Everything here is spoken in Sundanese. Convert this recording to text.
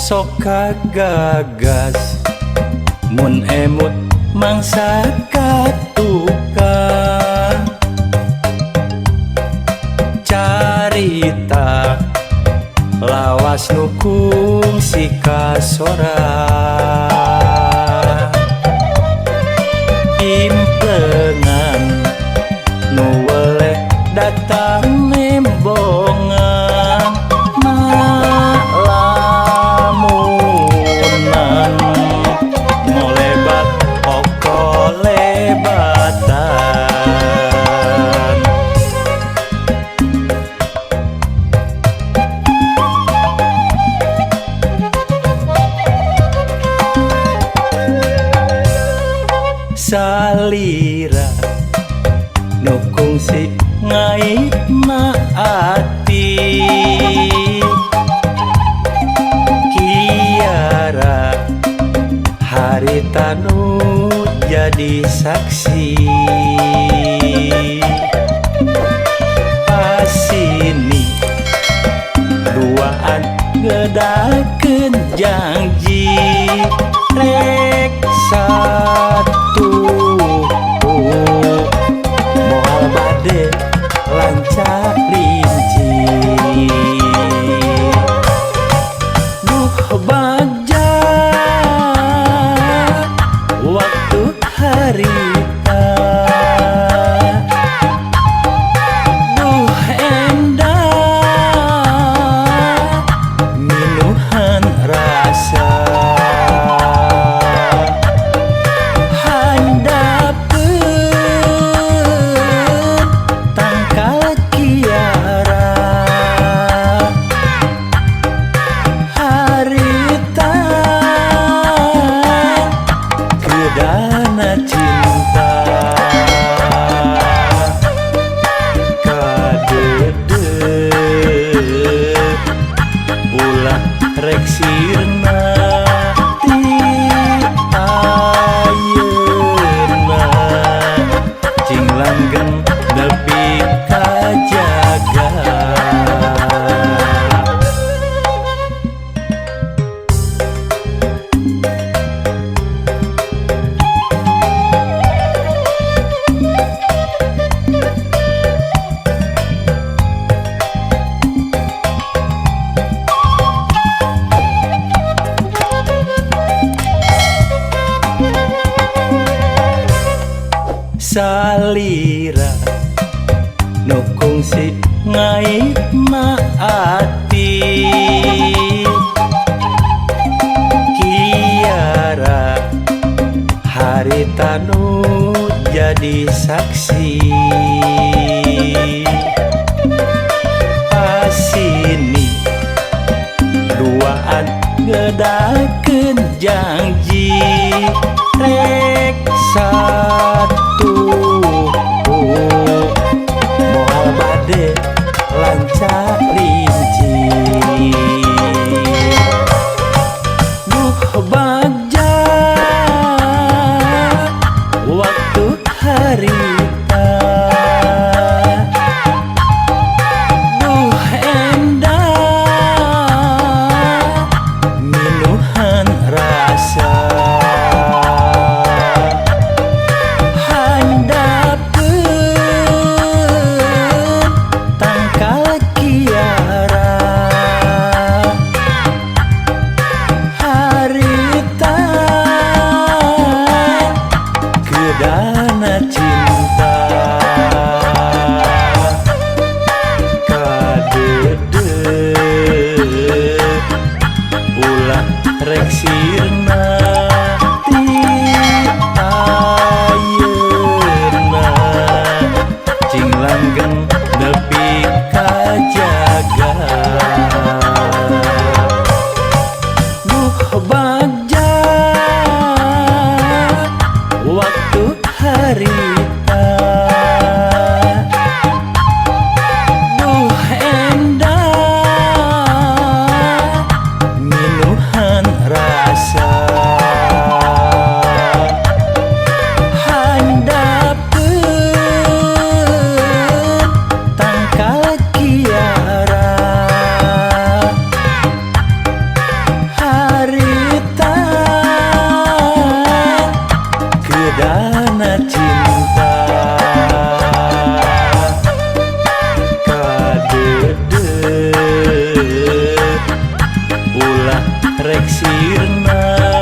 Sok gagas mun emut mangsa katuka carita lawas nukung si kasora implengan nu weleh datang nembongan malamunan molebat oko lebatan salira nukung si ngait maati kiara harita nu jadi saksi pasini duaan ngedakeun janji rek satu moal bade lancar rinci duh bagja waktu harita duh endah minuhan rasa dana cinta kadede ulah rek sirna ti ayeuna cing langgeng nepi kajaga salira nukung si ngait maati kiara harita nu jadi saksi pasini duaan ngedakeun janji rek satu moal bade lancar rinci duh bagja waktu harita duh endah minuhan rasa dana cinta kadede ulah rek sirna ti ayeuna cing langgeng nepi kajaga duh bagja waktu harita duh endah minuhan rasa rek sirna